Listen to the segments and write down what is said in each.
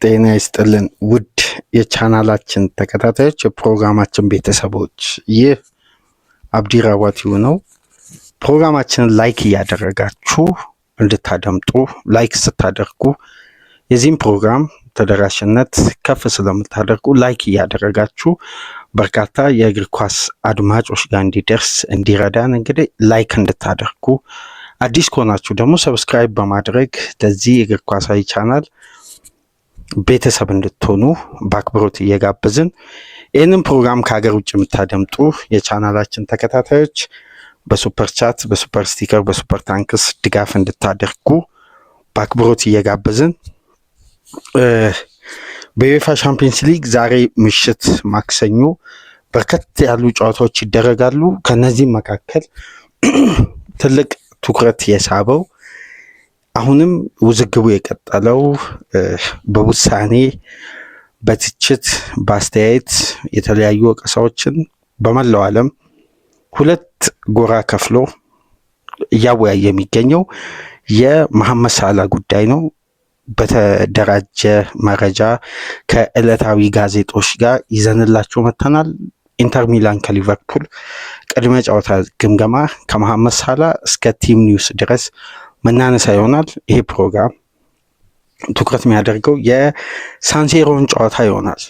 ጤና ይስጥልን ውድ የቻናላችን ተከታታዮች የፕሮግራማችን ቤተሰቦች፣ ይህ አብዲ ራዋቲው ነው። ፕሮግራማችንን ላይክ እያደረጋችሁ እንድታደምጡ ላይክ ስታደርጉ የዚህም ፕሮግራም ተደራሽነት ከፍ ስለምታደርጉ ላይክ እያደረጋችሁ በርካታ የእግር ኳስ አድማጮች ጋር እንዲደርስ እንዲረዳን እንግዲህ ላይክ እንድታደርጉ፣ አዲስ ከሆናችሁ ደግሞ ሰብስክራይብ በማድረግ ለዚህ የእግር ኳሳዊ ቻናል ቤተሰብ እንድትሆኑ በአክብሮት እየጋበዝን ይህንን ፕሮግራም ከሀገር ውጭ የምታደምጡ የቻናላችን ተከታታዮች በሱፐር ቻት፣ በሱፐር ስቲከር፣ በሱፐር ታንክስ ድጋፍ እንድታደርጉ በአክብሮት እየጋበዝን በዩኤፋ ሻምፒየንስ ሊግ ዛሬ ምሽት ማክሰኞ በርከት ያሉ ጨዋታዎች ይደረጋሉ። ከነዚህም መካከል ትልቅ ትኩረት የሳበው አሁንም ውዝግቡ የቀጠለው በውሳኔ በትችት በአስተያየት የተለያዩ ወቀሳዎችን በመላው ዓለም ሁለት ጎራ ከፍሎ እያወያየ የሚገኘው የመሐመድ ሳላ ጉዳይ ነው። በተደራጀ መረጃ ከዕለታዊ ጋዜጦች ጋር ይዘንላቸው መጥተናል። ኢንተር ሚላን ከሊቨርፑል ቅድመ ጨዋታ ግምገማ ከመሐመድ ሳላ እስከ ቲም ኒውስ ድረስ መናነሳ ይሆናል። ይሄ ፕሮግራም ትኩረት የሚያደርገው የሳንሴሮን ጨዋታ ይሆናል።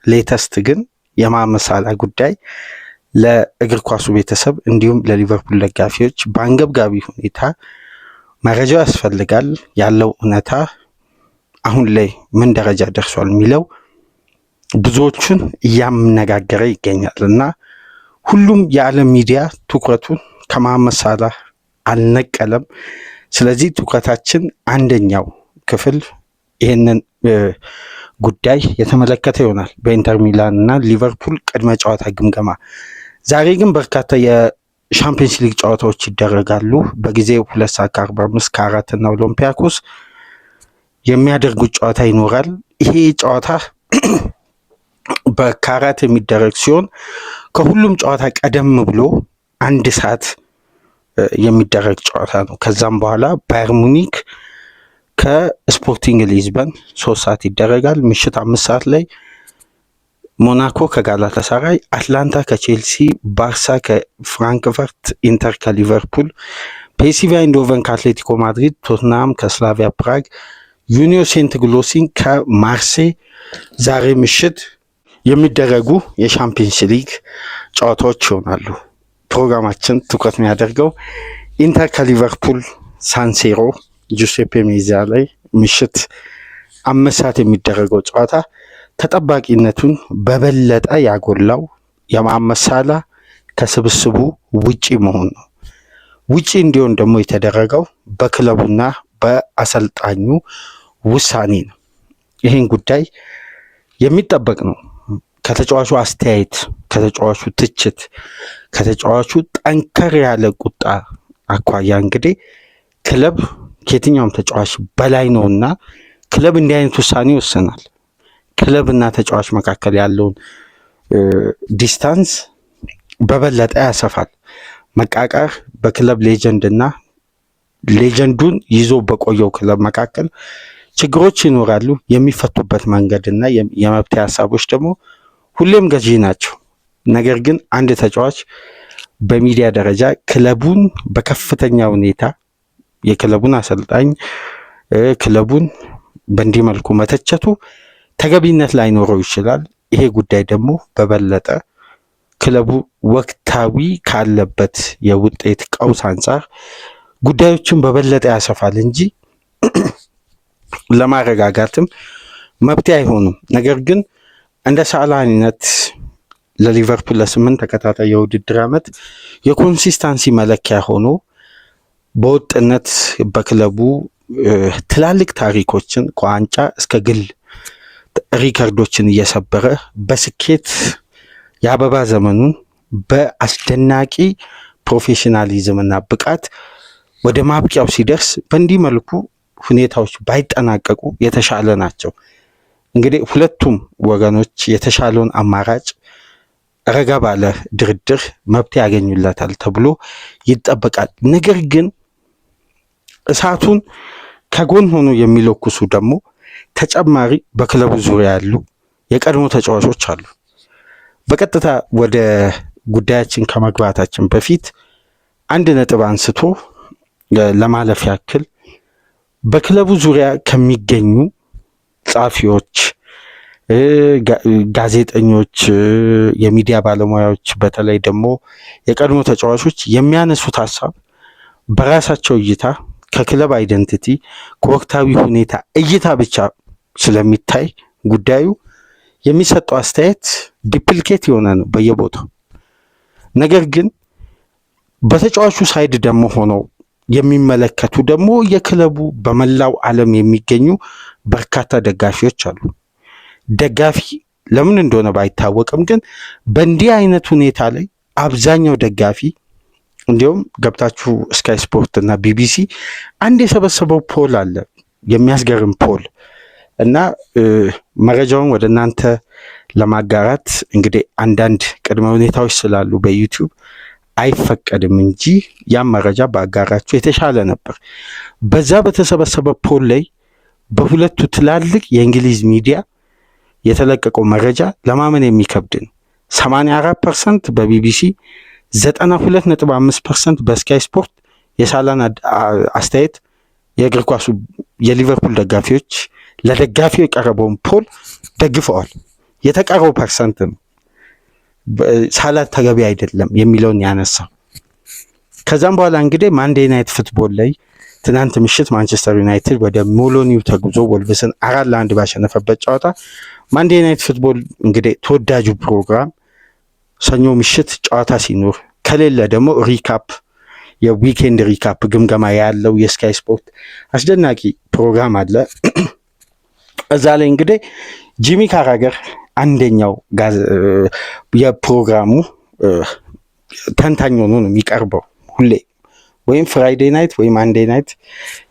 ሌተስት ግን የመሐመድ ሳላ ጉዳይ ለእግር ኳሱ ቤተሰብ እንዲሁም ለሊቨርፑል ደጋፊዎች በአንገብጋቢ ሁኔታ መረጃው ያስፈልጋል። ያለው እውነታ አሁን ላይ ምን ደረጃ ደርሷል የሚለው ብዙዎቹን እያነጋገረ ይገኛል እና ሁሉም የዓለም ሚዲያ ትኩረቱን ከመሐመድ ሳላ አልነቀለም። ስለዚህ ትኩረታችን አንደኛው ክፍል ይህንን ጉዳይ የተመለከተ ይሆናል፣ በኢንተር ሚላን እና ሊቨርፑል ቅድመ ጨዋታ ግምገማ። ዛሬ ግን በርካታ የሻምፒየንስ ሊግ ጨዋታዎች ይደረጋሉ። በጊዜው 2:45 ከአራት እና ኦሎምፒያኮስ የሚያደርጉት ጨዋታ ይኖራል። ይሄ ጨዋታ በካራት የሚደረግ ሲሆን ከሁሉም ጨዋታ ቀደም ብሎ 1 ሰዓት የሚደረግ ጨዋታ ነው። ከዛም በኋላ ባየር ሙኒክ ከስፖርቲንግ ሊዝበን 3 ሰዓት ይደረጋል። ምሽት 5 ሰዓት ላይ ሞናኮ ከጋላታሳራይ፣ አትላንታ ከቼልሲ፣ ባርሳ ከፍራንክፈርት፣ ኢንተር ከሊቨርፑል፣ ፔሲቪ አይንድሆቨን ከአትሌቲኮ ማድሪድ፣ ቶትናም ከስላቪያ ፕራግ፣ ዩኒዮ ሴንት ግሎሲን ከማርሴይ ዛሬ ምሽት የሚደረጉ የሻምፒየንስ ሊግ ጨዋታዎች ይሆናሉ። ፕሮግራማችን ትኩረት የሚያደርገው ኢንተር ከሊቨርፑል ሳንሴሮ ጁሴፔ ሜዚያ ላይ ምሽት 5 ሰዓት የሚደረገው ጨዋታ ተጠባቂነቱን በበለጠ ያጎላው የመሐመድ ሳላ ከስብስቡ ውጪ መሆን ነው። ውጪ እንዲሆን ደግሞ የተደረገው በክለቡና በአሰልጣኙ ውሳኔ ነው። ይህን ጉዳይ የሚጠበቅ ነው። ከተጫዋቹ አስተያየት፣ ከተጫዋቹ ትችት፣ ከተጫዋቹ ጠንከር ያለ ቁጣ አኳያ እንግዲህ ክለብ ከየትኛውም ተጫዋች በላይ ነውና ክለብ እንዲህ አይነት ውሳኔ ይወስናል። ክለብና ተጫዋች መካከል ያለውን ዲስታንስ በበለጠ ያሰፋል። መቃቃር በክለብ ሌጀንድና ሌጀንዱን ይዞ በቆየው ክለብ መካከል ችግሮች ይኖራሉ። የሚፈቱበት መንገድና የመፍትሄ ሀሳቦች ደግሞ ሁሌም ገዢ ናቸው። ነገር ግን አንድ ተጫዋች በሚዲያ ደረጃ ክለቡን በከፍተኛ ሁኔታ የክለቡን አሰልጣኝ ክለቡን በእንዲህ መልኩ መተቸቱ ተገቢነት ላይኖረው ይችላል። ይሄ ጉዳይ ደግሞ በበለጠ ክለቡ ወቅታዊ ካለበት የውጤት ቀውስ አንጻር ጉዳዮችን በበለጠ ያሰፋል እንጂ ለማረጋጋትም መብት አይሆኑም። ነገር ግን እንደ ሳላ አይነት ለሊቨርፑል ለ8 ተከታታይ የውድድር ዓመት የኮንሲስታንሲ መለኪያ ሆኖ በወጥነት በክለቡ ትላልቅ ታሪኮችን ከዋንጫ እስከ ግል ሪከርዶችን እየሰበረ በስኬት የአበባ ዘመኑን በአስደናቂ ፕሮፌሽናሊዝም እና ብቃት ወደ ማብቂያው ሲደርስ በእንዲህ መልኩ ሁኔታዎች ባይጠናቀቁ የተሻለ ናቸው። እንግዲህ ሁለቱም ወገኖች የተሻለውን አማራጭ ረጋ ባለ ድርድር መብት ያገኙለታል ተብሎ ይጠበቃል። ነገር ግን እሳቱን ከጎን ሆኖ የሚለኩሱ ደግሞ ተጨማሪ በክለቡ ዙሪያ ያሉ የቀድሞ ተጫዋቾች አሉ። በቀጥታ ወደ ጉዳያችን ከመግባታችን በፊት አንድ ነጥብ አንስቶ ለማለፍ ያክል በክለቡ ዙሪያ ከሚገኙ ጸሐፊዎች፣ ጋዜጠኞች፣ የሚዲያ ባለሙያዎች በተለይ ደግሞ የቀድሞ ተጫዋቾች የሚያነሱት ሀሳብ በራሳቸው እይታ ከክለብ አይደንቲቲ ከወቅታዊ ሁኔታ እይታ ብቻ ስለሚታይ ጉዳዩ የሚሰጠው አስተያየት ዲፕሊኬት የሆነ ነው በየቦታው። ነገር ግን በተጫዋቹ ሳይድ ደግሞ ሆነው የሚመለከቱ ደግሞ የክለቡ በመላው ዓለም የሚገኙ በርካታ ደጋፊዎች አሉ። ደጋፊ ለምን እንደሆነ ባይታወቅም ግን በእንዲህ አይነት ሁኔታ ላይ አብዛኛው ደጋፊ እንዲሁም ገብታችሁ ስካይ ስፖርት እና ቢቢሲ አንድ የሰበሰበው ፖል አለ፣ የሚያስገርም ፖል እና መረጃውን ወደ እናንተ ለማጋራት እንግዲህ አንዳንድ ቅድመ ሁኔታዎች ስላሉ በዩቲዩብ አይፈቀድም እንጂ ያም መረጃ ባጋራችሁ የተሻለ ነበር። በዛ በተሰበሰበ ፖል ላይ በሁለቱ ትላልቅ የእንግሊዝ ሚዲያ የተለቀቀው መረጃ ለማመን የሚከብድ ነው። 84% በቢቢሲ 92.5% በስካይ ስፖርት የሳላን አስተያየት የእግር ኳሱ የሊቨርፑል ደጋፊዎች ለደጋፊው የቀረበውን ፖል ደግፈዋል። የተቀረው ፐርሰንት ነው ሳላ ተገቢ አይደለም የሚለውን ያነሳው። ከዛም በኋላ እንግዲህ ማንዴይ ናይት ፉትቦል ላይ ትናንት ምሽት ማንቸስተር ዩናይትድ ወደ ሞሎኒው ተጉዞ ወልቭስን 4-1 ባሸነፈበት ጨዋታ ማንዴይ ናይት ፉትቦል እንግዲህ ተወዳጁ ፕሮግራም ሰኞ ምሽት ጨዋታ ሲኖር ከሌለ ደግሞ ሪካፕ የዊኬንድ ሪካፕ ግምገማ ያለው የስካይ ስፖርት አስደናቂ ፕሮግራም አለ። እዛ ላይ እንግዲህ ጂሚ ካራገር አንደኛው የፕሮግራሙ ተንታኝ ሆኖ ነው የሚቀርበው ሁሌ፣ ወይም ፍራይዴ ናይት ወይም ማንዴይ ናይት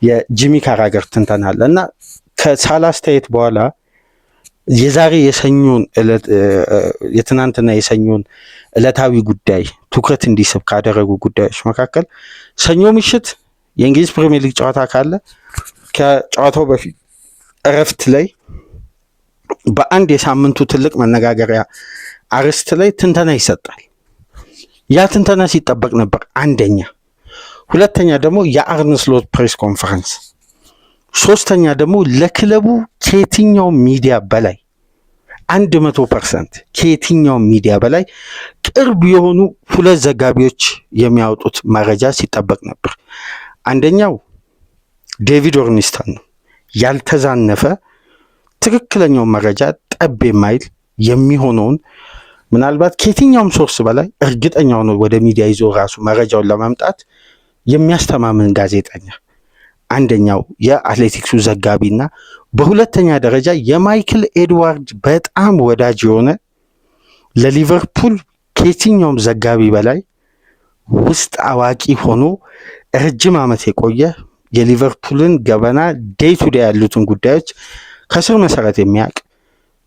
የጂሚ ካራገር ትንተና አለ እና ከሳላ አስተያየት በኋላ የዛሬ የሰኞን የትናንትና የሰኞን ዕለታዊ ጉዳይ ትኩረት እንዲስብ ካደረጉ ጉዳዮች መካከል ሰኞ ምሽት የእንግሊዝ ፕሪሚየር ሊግ ጨዋታ ካለ ከጨዋታው በፊት እረፍት ላይ በአንድ የሳምንቱ ትልቅ መነጋገሪያ አርዕስት ላይ ትንተና ይሰጣል። ያ ትንተና ሲጠበቅ ነበር አንደኛ። ሁለተኛ ደግሞ የአርነ ስሎት ፕሬስ ኮንፈረንስ። ሶስተኛ ደግሞ ለክለቡ ከየትኛው ሚዲያ በላይ 100% ከየትኛው ሚዲያ በላይ ቅርብ የሆኑ ሁለት ዘጋቢዎች የሚያወጡት መረጃ ሲጠበቅ ነበር። አንደኛው ዴቪድ ኦርኒስተን ነው። ያልተዛነፈ ትክክለኛው መረጃ ጠብ የማይል የሚሆነውን ምናልባት ከየትኛውም ሶርስ በላይ እርግጠኛ ሆኖ ወደ ሚዲያ ይዞ ራሱ መረጃውን ለማምጣት የሚያስተማምን ጋዜጠኛ አንደኛው የአትሌቲክሱ ዘጋቢና በሁለተኛ ደረጃ የማይክል ኤድዋርድ በጣም ወዳጅ የሆነ ለሊቨርፑል ከየትኛውም ዘጋቢ በላይ ውስጥ አዋቂ ሆኖ ረጅም ዓመት የቆየ የሊቨርፑልን ገበና ዴይ ቱ ዴይ ያሉትን ጉዳዮች ከስር መሰረት የሚያውቅ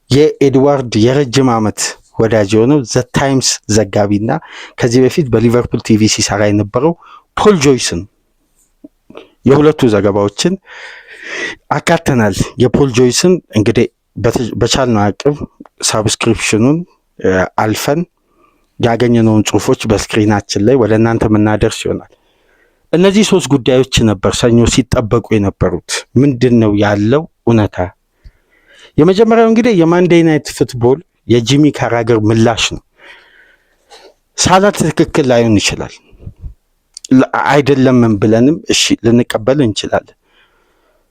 የኤድዋርድ የረጅም ዓመት ወዳጅ የሆነው ዘ ታይምስ ዘጋቢና ከዚህ በፊት በሊቨርፑል ቲቪ ሲሰራ የነበረው ፖል ጆይስን የሁለቱ ዘገባዎችን አካተናል። የፖል ጆይስን እንግዲህ በቻልነው አቅም ሳብስክሪፕሽኑን አልፈን ያገኘነውን ጽሁፎች በስክሪናችን ላይ ወደ እናንተ የምናደርስ ይሆናል። እነዚህ ሶስት ጉዳዮች ነበር ሰኞ ሲጠበቁ የነበሩት። ምንድን ነው ያለው እውነታ? የመጀመሪያው እንግዲህ የማንዴይ ናይት ፉትቦል የጂሚ ካራገር ምላሽ ነው። ሳላ ትክክል ላይሆን ይችላል፣ አይደለምም ብለንም እሺ ልንቀበል እንችላለን።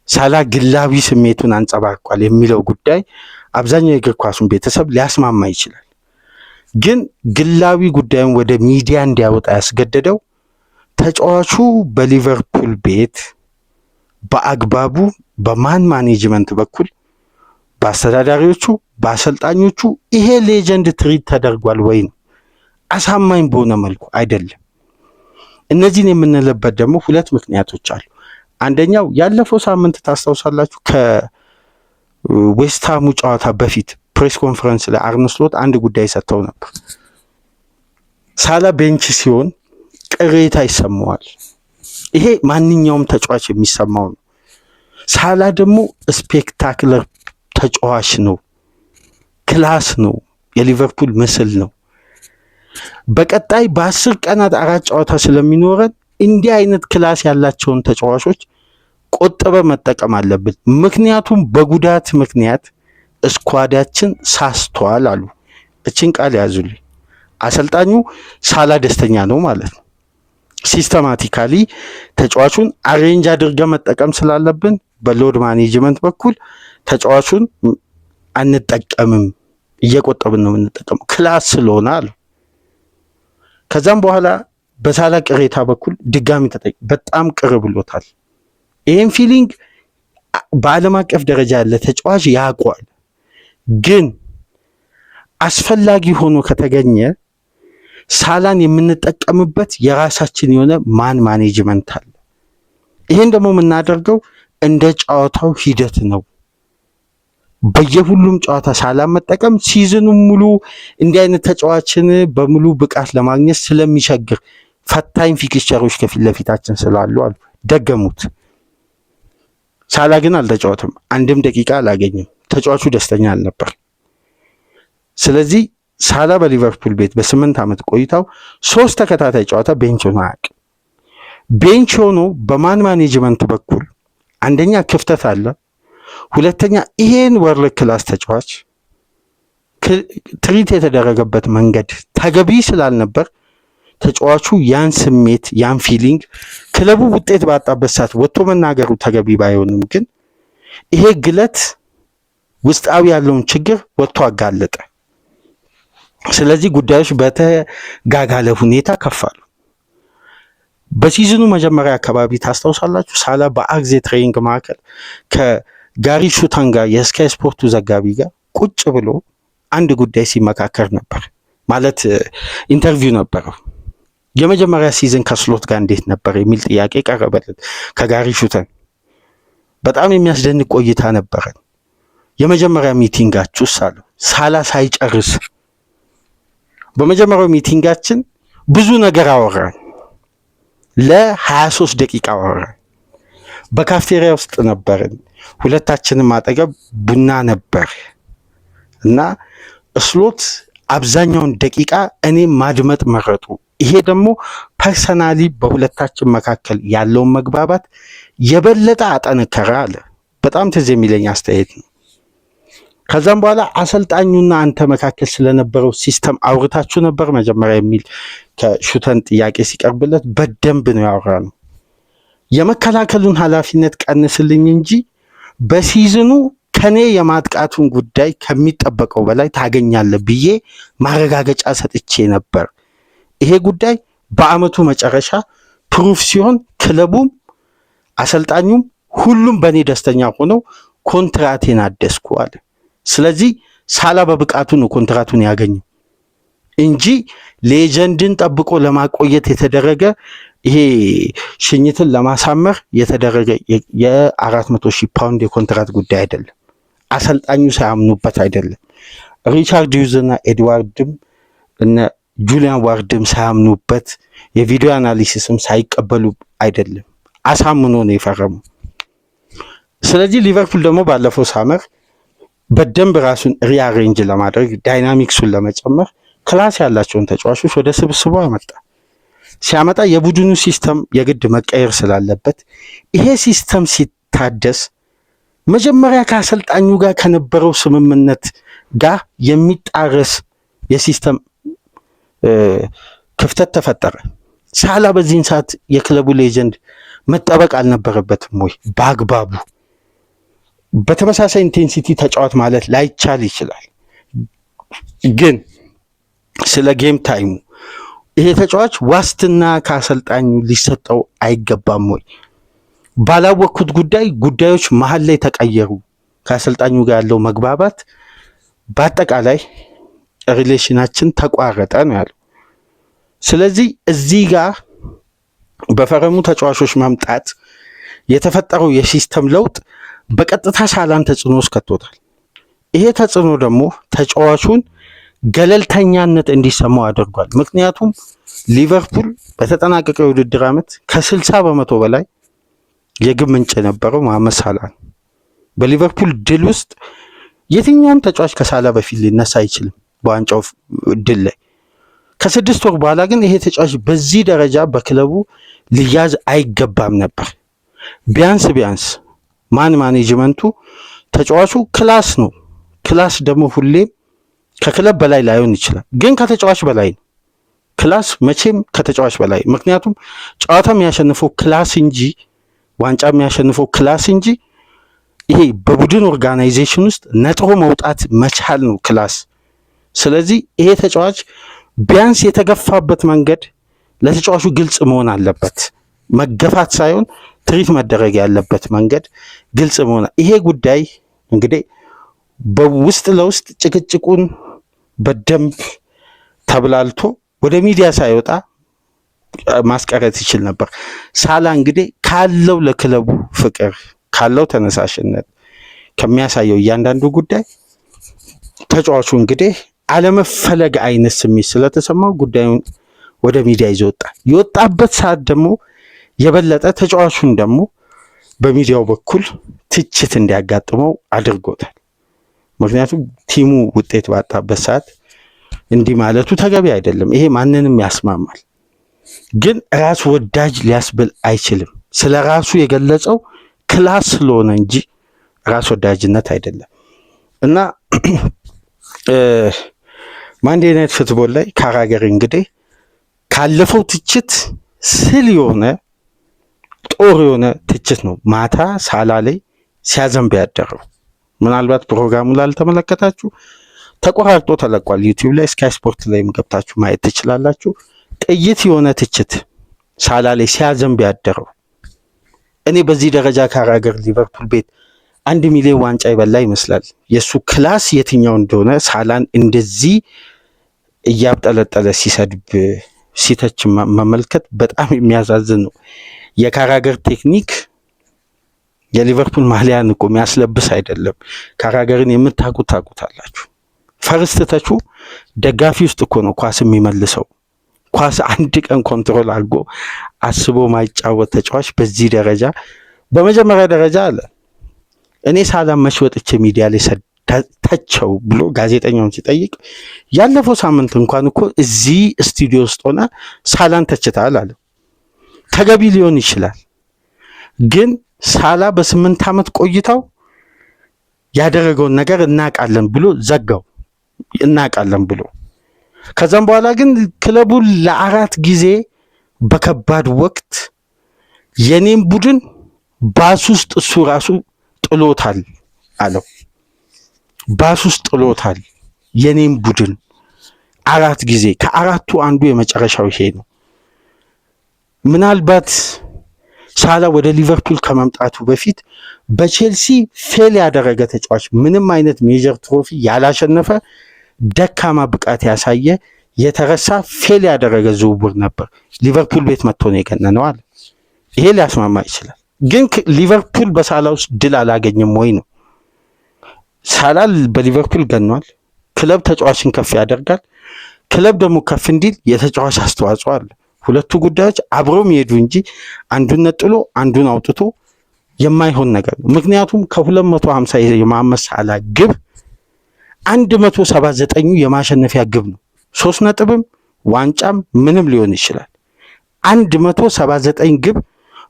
ሳላ ግላዊ ስሜቱን አንጸባርቋል የሚለው ጉዳይ አብዛኛው የእግር ኳሱን ቤተሰብ ሊያስማማ ይችላል። ግን ግላዊ ጉዳዩን ወደ ሚዲያ እንዲያወጣ ያስገደደው ተጫዋቹ በሊቨርፑል ቤት በአግባቡ በማን ማኔጅመንት በኩል በአስተዳዳሪዎቹ በአሰልጣኞቹ ይሄ ሌጀንድ ትሪት ተደርጓል ወይ ነው። አሳማኝ በሆነ መልኩ አይደለም። እነዚህን የምንልበት ደግሞ ሁለት ምክንያቶች አሉ። አንደኛው ያለፈው ሳምንት ታስታውሳላችሁ ከዌስትሃሙ ጨዋታ በፊት ፕሬስ ኮንፈረንስ ላይ አርነ ስሎት አንድ ጉዳይ ሰጥተው ነበር። ሳላ ቤንች ሲሆን ቅሬታ ይሰማዋል። ይሄ ማንኛውም ተጫዋች የሚሰማው ነው። ሳላ ደግሞ ስፔክታክለር ተጫዋች ነው፣ ክላስ ነው፣ የሊቨርፑል ምስል ነው። በቀጣይ በ10 ቀናት 4 ጨዋታ ስለሚኖረን እንዲህ አይነት ክላስ ያላቸውን ተጫዋቾች ቆጥበ መጠቀም አለብን። ምክንያቱም በጉዳት ምክንያት ስኳዳችን ሳስቷል አሉ። እችን ቃል ያዙልኝ። አሰልጣኙ ሳላ ደስተኛ ነው ማለት ነው። ሲስተማቲካሊ ተጫዋቹን አሬንጅ አድርገ መጠቀም ስላለብን በሎድ ማኔጅመንት በኩል ተጫዋቹን አንጠቀምም፣ እየቆጠብን ነው የምንጠቀመው ክላስ ስለሆነ አሉ። ከዛም በኋላ በሳላ ቅሬታ በኩል ድጋሚ በጣም ቅር ብሎታል። ይህን ፊሊንግ በዓለም አቀፍ ደረጃ ያለ ተጫዋች ያውቋል። ግን አስፈላጊ ሆኖ ከተገኘ ሳላን የምንጠቀምበት የራሳችን የሆነ ማን ማኔጅመንት አለ። ይሄን ደግሞ የምናደርገው እንደ ጨዋታው ሂደት ነው። በየሁሉም ጨዋታ ሳላን መጠቀም ሲዝኑን ሙሉ እንዲህ አይነት ተጫዋችን በሙሉ ብቃት ለማግኘት ስለሚቸግር ፈታኝ ፊክስቸሮች ከፊት ለፊታችን ስላሉ አሉ። ደገሙት። ሳላ ግን አልተጫወተም፣ አንድም ደቂቃ አላገኘም። ተጫዋቹ ደስተኛ አልነበር። ስለዚህ ሳላ በሊቨርፑል ቤት በ8 ዓመት ቆይታው 3 ተከታታይ ጨዋታ ቤንች ሆኖ አያውቅም። ቤንች ሆኖ በማን ማኔጅመንት በኩል አንደኛ ክፍተት አለ፣ ሁለተኛ ይሄን ወርልድ ክላስ ተጫዋች ትሪት የተደረገበት መንገድ ተገቢ ስላልነበር ተጫዋቹ ያን ስሜት ያን ፊሊንግ ክለቡ ውጤት ባጣበት ሰዓት ወጥቶ መናገሩ ተገቢ ባይሆንም ግን ይሄ ግለት ውስጣዊ ያለውን ችግር ወጥቶ አጋለጠ። ስለዚህ ጉዳዮች በተጋጋለ ሁኔታ ከፋሉ። በሲዝኑ መጀመሪያ አካባቢ ታስታውሳላችሁ፣ ሳላ በአግዜ ትሬኒንግ ማዕከል ከጋሪ ሹታን ጋር የስካይ ስፖርቱ ዘጋቢ ጋር ቁጭ ብሎ አንድ ጉዳይ ሲመካከር ነበር። ማለት ኢንተርቪው ነበረው። የመጀመሪያ ሲዝን ከስሎት ጋር እንዴት ነበር የሚል ጥያቄ ቀረበለት ከጋሪ ሹታን። በጣም የሚያስደንቅ ቆይታ ነበረን። የመጀመሪያ ሚቲንጋችሁስ አለው። ሳላ ሳይጨርስ በመጀመሪያው ሚቲንጋችን ብዙ ነገር አወራን። ለ23 ደቂቃ አወራን። በካፍቴሪያ ውስጥ ነበርን። ሁለታችንም አጠገብ ቡና ነበር እና ስሎት አብዛኛውን ደቂቃ እኔ ማድመጥ መረጡ። ይሄ ደግሞ ፐርሰናሊ በሁለታችን መካከል ያለውን መግባባት የበለጠ አጠነከረ አለ። በጣም ትዝ የሚለኝ አስተያየት ነው። ከዛም በኋላ አሰልጣኙና አንተ መካከል ስለነበረው ሲስተም አውርታችሁ ነበር መጀመሪያ የሚል ከሹተን ጥያቄ ሲቀርብለት በደንብ ነው ያወራነው። የመከላከሉን ኃላፊነት ቀንስልኝ እንጂ በሲዝኑ ከኔ የማጥቃቱን ጉዳይ ከሚጠበቀው በላይ ታገኛለህ ብዬ ማረጋገጫ ሰጥቼ ነበር። ይሄ ጉዳይ በአመቱ መጨረሻ ፕሩፍ ሲሆን ክለቡም አሰልጣኙም ሁሉም በእኔ ደስተኛ ሆነው ኮንትራቴን አደስኩ አለ። ስለዚህ ሳላ በብቃቱ ነው ኮንትራቱን ያገኘው እንጂ ሌጀንድን ጠብቆ ለማቆየት የተደረገ ይሄ ሽኝትን ለማሳመር የተደረገ የ400,000 ፓውንድ የኮንትራት ጉዳይ አይደለም። አሰልጣኙ ሳያምኑበት አይደለም። ሪቻርድ ዩዝና ኤድዋርድም እነ ጁሊያን ዋርድም ሳያምኑበት የቪዲዮ አናሊሲስም ሳይቀበሉ አይደለም። አሳምኖ ነው የፈረሙ። ስለዚህ ሊቨርፑል ደግሞ ባለፈው ሳመር በደንብ ራሱን ሪአሬንጅ ለማድረግ ዳይናሚክሱን ለመጨመር ክላስ ያላቸውን ተጫዋቾች ወደ ስብስቡ አመጣ። ሲያመጣ የቡድኑ ሲስተም የግድ መቀየር ስላለበት ይሄ ሲስተም ሲታደስ መጀመሪያ ከአሰልጣኙ ጋር ከነበረው ስምምነት ጋር የሚጣረስ የሲስተም ክፍተት ተፈጠረ። ሳላ በዚህን ሰዓት የክለቡ ሌጀንድ መጠበቅ አልነበረበትም ወይ? በአግባቡ በተመሳሳይ ኢንቴንሲቲ ተጫዋት ማለት ላይቻል ይችላል። ግን ስለ ጌም ታይሙ ይሄ ተጫዋች ዋስትና ከአሰልጣኙ ሊሰጠው አይገባም ወይ? ባላወቅኩት ጉዳዮች መሀል ላይ ተቀየሩ። ከአሰልጣኙ ጋር ያለው መግባባት በአጠቃላይ ሪሌሽናችን ተቋረጠ ነው ያለው። ስለዚህ እዚህ ጋር በፈረሙ ተጫዋቾች መምጣት የተፈጠረው የሲስተም ለውጥ በቀጥታ ሳላን ተጽዕኖ ውስጥ ከቶታል። ይሄ ተጽዕኖ ደግሞ ተጫዋቹን ገለልተኛነት እንዲሰማው አድርጓል። ምክንያቱም ሊቨርፑል በተጠናቀቀው የውድድር ዓመት ከ60% በላይ የግብ ምንጭ የነበረው መሐመድ ሳላ ነው። በሊቨርፑል ድል ውስጥ የትኛውም ተጫዋች ከሳላ በፊት ሊነሳ አይችልም በዋንጫው ድል ላይ። ከ6 ወር በኋላ ግን ይሄ ተጫዋች በዚህ ደረጃ በክለቡ ሊያዝ አይገባም ነበር። ቢያንስ ማኔጅመንቱ ተጫዋቹ ክላስ ነው። ክላስ ደግሞ ሁሌም ከክለብ በላይ ላይሆን ይችላል፣ ግን ከተጫዋች በላይ ነው። ክላስ መቼም ከተጫዋች በላይ፣ ምክንያቱም ጨዋታ የሚያሸንፈው ክላስ እንጂ ዋንጫ የሚያሸንፈው ክላስ እንጂ ይሄ በቡድን ኦርጋናይዜሽን ውስጥ ነጥሮ መውጣት መቻል ነው ክላስ። ስለዚህ ይሄ ተጫዋች ቢያንስ የተገፋበት መንገድ ለተጫዋቹ ግልጽ መሆን አለበት። መገፋት ሳይሆን ትሪት መደረግ ያለበት መንገድ ግልጽ መሆን። ይሄ ጉዳይ እንግዲህ በውስጥ ለውስጥ ጭቅጭቁን በደንብ ተብላልቶ ወደ ሚዲያ ሳይወጣ ማስቀረት ይችል ነበር። ሳላ እንግዲህ ካለው ለክለቡ ፍቅር ካለው ተነሳሽነት ከሚያሳየው እያንዳንዱ ጉዳይ ተጫዋቹ እንግዲህ አለመፈለግ አይነት ስሜት ስለተሰማው ጉዳዩን ወደ ሚዲያ ይዞ ወጣ። የወጣበት ሰዓት ደግሞ የበለጠ ተጫዋቹን ደግሞ በሚዲያው በኩል ትችት እንዲያጋጥመው አድርጎታል። ምክንያቱም ቲሙ ውጤት ባጣበት ሰዓት እንዲህ ማለቱ ተገቢ አይደለም። ይሄ ማንንም ያስማማል፣ ግን ራስ ወዳጅ ሊያስብል አይችልም። ስለ ራሱ የገለጸው ክላስ ስለሆነ እንጂ ራስ ወዳጅነት አይደለም። እና ማንዴይ ናይት ፉትቦል ላይ ካራገር እንግዲህ ካለፈው ትችት ስል የሆነ ጦር የሆነ ትችት ነው ማታ ሳላ ላይ ሲያዘንብ ያደረው። ምናልባት ፕሮግራሙ ላልተመለከታችሁ ተቆራርጦ ተለቋል ዩቲዩብ ላይ፣ ስካይ ስፖርት ላይም ገብታችሁ ማየት ትችላላችሁ። ጥይት የሆነ ትችት ሳላ ላይ ሲያዘንብ ያደረው። እኔ በዚህ ደረጃ ካራገር ሊቨርፑል ቤት 1 ሚሊዮን ዋንጫ ይበላ ይመስላል። የሱ ክላስ የትኛው እንደሆነ ሳላን እንደዚህ እያብጠለጠለ ሲሰድብ ሲተች መመልከት በጣም የሚያሳዝን ነው። የካራገር ቴክኒክ የሊቨርፑል ማሊያን እኮ የሚያስለብስ አይደለም። ካራገርን የምታውቁት ታውቁታላችሁ። ፈርስት ተቹ ደጋፊ ውስጥ እኮ ነው ኳስ የሚመልሰው። ኳስ አንድ ቀን ኮንትሮል አድርጎ አስቦ ማይጫወት ተጫዋች በዚህ ደረጃ በመጀመሪያ ደረጃ አለ እኔ ሳላን መች ወጥቼ ሚዲያ ላይ ተቸው ብሎ ጋዜጠኛውን ሲጠይቅ ያለፈው ሳምንት እንኳን እኮ እዚህ ስቱዲዮ ውስጥ ሆነ ሳላን ተችታል አለ። ተገቢ ሊሆን ይችላል፣ ግን ሳላ በ8 ዓመት ቆይታው ያደረገውን ነገር እናቃለን ብሎ ዘጋው። እናቃለን ብሎ ከዛም በኋላ ግን ክለቡን ለ4 ጊዜ በከባድ ወቅት የኔም ቡድን ባስ ውስጥ እሱ ራሱ ጥሎታል አለው። ባስ ውስጥ ጥሎታል የኔም ቡድን 4 ጊዜ፣ ከ4ቱ አንዱ የመጨረሻው ይሄ ነው። ምናልባት ሳላ ወደ ሊቨርፑል ከመምጣቱ በፊት በቼልሲ ፌል ያደረገ ተጫዋች፣ ምንም አይነት ሜጀር ትሮፊ ያላሸነፈ፣ ደካማ ብቃት ያሳየ፣ የተረሳ ፌል ያደረገ ዝውውር ነበር። ሊቨርፑል ቤት መጥቶ ነው የገነነው አለ። ይሄ ሊያስማማ ይችላል፣ ግን ሊቨርፑል በሳላ ውስጥ ድል አላገኘም ወይ ነው። ሳላ በሊቨርፑል ገኗል። ክለብ ተጫዋችን ከፍ ያደርጋል። ክለብ ደግሞ ከፍ እንዲል የተጫዋች አስተዋጽኦ አለ። ሁለቱ ጉዳዮች አብረው የሚሄዱ እንጂ አንዱን ነጥሎ አንዱን አውጥቶ የማይሆን ነገር ነው። ምክንያቱም ከ250 የመሐመድ ሳላ ግብ 179ኙ የማሸነፊያ ግብ ነው። 3 ነጥብም ዋንጫም ምንም ሊሆን ይችላል። 179 ግብ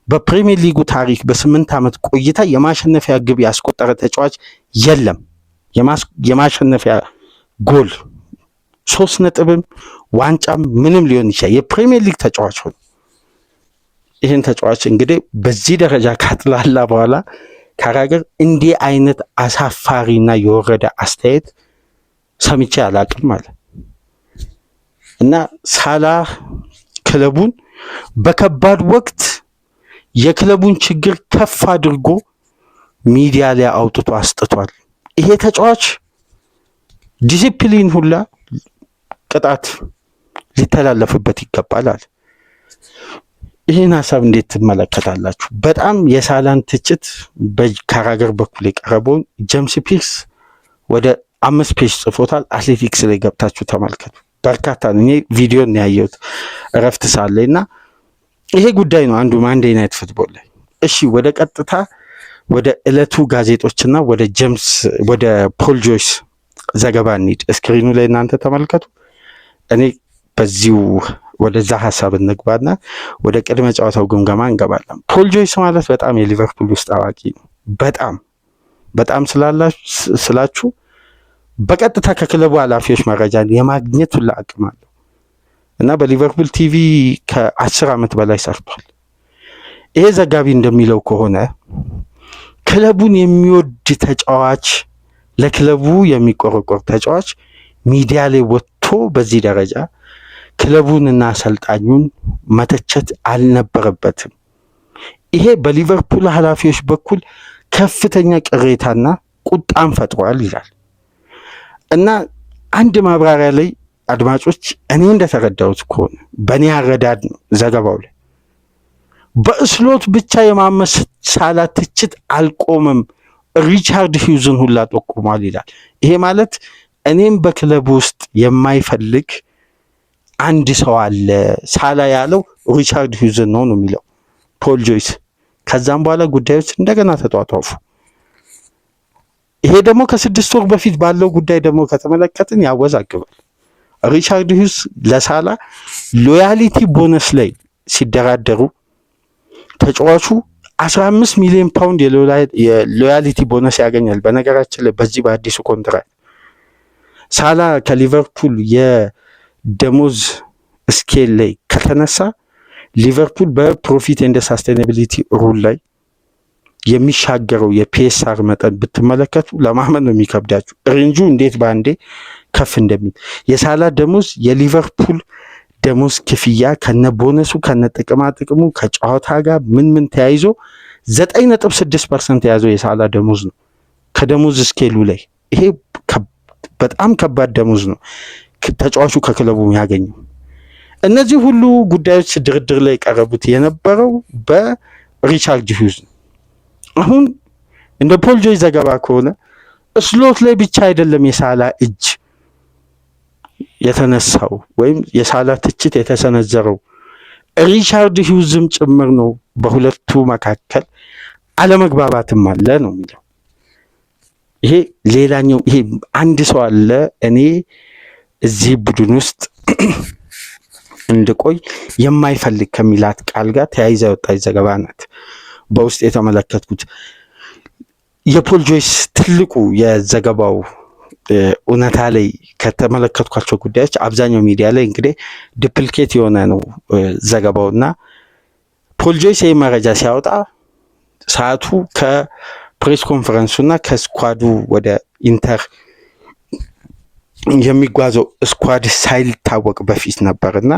በፕሪሚየር ሊጉ ታሪክ በ8 ዓመት ቆይታ የማሸነፊያ ግብ ያስቆጠረ ተጫዋች የለም። የማሸነፊያ ጎል 3 ነጥብም ዋንጫም ምንም ሊሆን ይችላል። የፕሪሚየር ሊግ ተጫዋች ሆነ። ይህን ተጫዋች እንግዲህ በዚህ ደረጃ ካጥላላ በኋላ ካራገር እንዲህ አይነት አሳፋሪና የወረደ አስተያየት ሰምቼ አላቅም ማለት እና ሳላ ክለቡን በከባድ ወቅት የክለቡን ችግር ከፍ አድርጎ ሚዲያ ላይ አውጥቶ አስጥቷል። ይሄ ተጫዋች ዲሲፕሊን ሁላ ቅጣት ሊተላለፍበት ይገባል አለ። ይህን ሀሳብ እንዴት ትመለከታላችሁ? በጣም የሳላን ትችት በካራገር በኩል የቀረበውን ጄምስ ፒርስ ወደ 5 ፔጅ ጽፎታል። አትሌቲክስ ላይ ገብታችሁ ተመልከቱ። በርካታ እኔ ቪዲዮን ያየሁት እረፍት ሳለ እና ይሄ ጉዳይ ነው አንዱ ማንዴይ ናይት ፉትቦል ላይ እሺ ወደ ቀጥታ ወደ ዕለቱ ጋዜጦችና ወደ ፖል ጆይስ ዘገባ እንሂድ። ስክሪኑ ላይ እናንተ ተመልከቱ። እኔ በዚሁ ወደዛ ሀሳብ እንግባና ወደ ቅድመ ጨዋታው ግምገማ እንገባለን። ፖል ጆይስ ማለት በጣም የሊቨርፑል ውስጥ አዋቂ ነው። በጣም ስላችሁ በቀጥታ ከክለቡ ኃላፊዎች መረጃ የማግኘት ሁሉ አቅም አለው እና በሊቨርፑል ቲቪ ከ10 ዓመት በላይ ሰርቷል። ይሄ ዘጋቢ እንደሚለው ከሆነ ክለቡን የሚወድ ተጫዋች፣ ለክለቡ የሚቆረቆር ተጫዋች ሚዲያ ላይ ወጥቶ በዚህ ደረጃ ክለቡንና አሰልጣኙን መተቸት አልነበረበትም። ይሄ በሊቨርፑል ኃላፊዎች በኩል ከፍተኛ ቅሬታና ቁጣን ፈጥሯል ይላል እና አንድ ማብራሪያ ላይ አድማጮች፣ እኔ እንደተረዳሁት ከሆነ በእኔ አረዳድ ነው ዘገባው ላይ በስሎት ብቻ የማመስ ሳላ ትችት አልቆመም፣ ሪቻርድ ሂውዝን ሁላ ጠቁሟል ይላል። ይሄ ማለት እኔም በክለቡ ውስጥ የማይፈልግ አንድ ሰው አለ ሳላ ያለው ሪቻርድ ሂውዝን ነው የሚለው ፖል ጆይስ። ከዛም በኋላ ጉዳዮች እንደገና ተጧጧፉ። ይሄ ደግሞ ከ6 ወር በፊት ባለው ጉዳይ ደግሞ ከተመለከትን ያወዛግባል። ሪቻርድ ሂውዝ ለሳላ ሎያሊቲ ቦነስ ላይ ሲደራደሩ ተጫዋቹ 15 ሚሊዮን ፓውንድ የሎያሊቲ ቦነስ ያገኛል። በነገራችን ላይ በዚህ በአዲሱ ኮንትራት ሳላ ከሊቨርፑል የደሞዝ ስኬል ላይ ከተነሳ ሊቨርፑል በፕሮፊት ኤንድ ሳስቴናቢሊቲ ሩል ላይ የሚሻገረው የፒኤስአር መጠን ብትመለከቱ ለማመን ነው የሚከብዳችሁ። ሬንጁ እንዴት በአንዴ ከፍ እንደሚል የሳላ ደሞዝ የሊቨርፑል ደሞዝ ክፍያ ከነ ቦነሱ ከነ ጥቅማ ጥቅሙ ከጨዋታ ጋር ምን ተያይዞ 9.6% የያዘው የሳላ ደሞዝ ነው ከደሞዝ ስኬሉ ላይ። ይሄ በጣም ከባድ ደሞዝ ነው ተጫዋቹ ከክለቡ ያገኘው። እነዚህ ሁሉ ጉዳዮች ድርድር ላይ ቀረቡት የነበረው በሪቻርድ ሂውዝ ነው። አሁን እንደ ፖል ጆይስ ዘገባ ከሆነ ስሎት ላይ ብቻ አይደለም የሳላ እጅ የተነሳው ወይም የሳላ ትችት የተሰነዘረው ሪቻርድ ሂውዝም ጭምር ነው። በሁለቱ መካከል አለመግባባትም አለ ነው የሚለው። ይሄ ሌላኛው ይሄ አንድ ሰው አለ እኔ እዚህ ቡድን ውስጥ እንድቆይ የማይፈልግ ከሚላት ቃል ጋር ተያይዛ የወጣች ዘገባ ናት። በውስጥ የተመለከትኩት የፖል ጆይስ ትልቁ የዘገባው እውነታ ላይ ከተመለከትኳቸው ጉዳዮች አብዛኛው ሚዲያ ላይ እንግዲህ ዱፕሊኬት የሆነ ነው ዘገባው እና ፖል ጆይስ ይህ መረጃ ሲያወጣ ሰዓቱ ከፕሬስ ኮንፈረንሱና ከስኳዱ ወደ ኢንተር የሚጓዘው ስኳድ ሳይታወቅ በፊት ነበርና